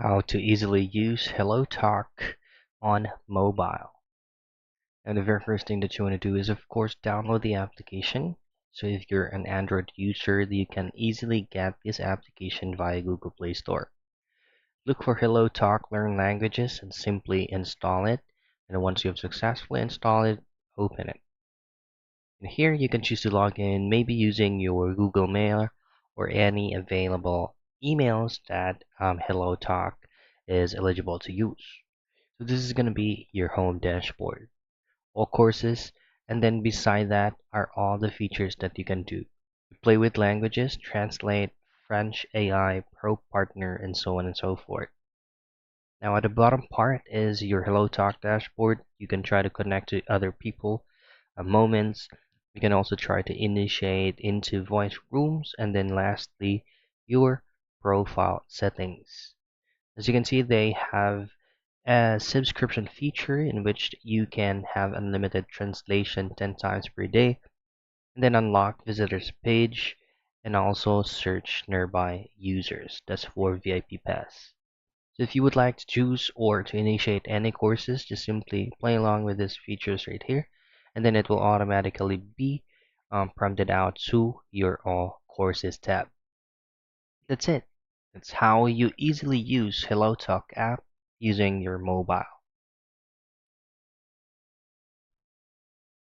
How to easily use Hellotalk on mobile. And the very first thing that you want to do is, of course, download the application. So if you're an Android user, you can easily get this application via Google Play Store. Look for Hellotalk Learn Languages and simply install it. And once you have successfully installed it, open it. And here you can choose to log in, maybe using your Google Mail or any available emails that Hellotalk is eligible to use. So this is going to be your home dashboard, all courses, and then beside that are all the features that you can do. Play with languages, translate, French AI, Pro Partner, and so on and so forth. Now at the bottom part is your Hellotalk dashboard. You can try to connect to other people, moments. You can also try to initiate into voice rooms, and then lastly, your profile settings. As you can see, they have a subscription feature in which you can have unlimited translation 10 times per day, and then unlock visitors page and also search nearby users. That's for VIP pass. So if you would like to choose or to initiate any courses, just simply play along with these features right here, and then it will automatically be prompted out to your all courses tab. That's it. That's how you easily use HelloTalk app using your mobile.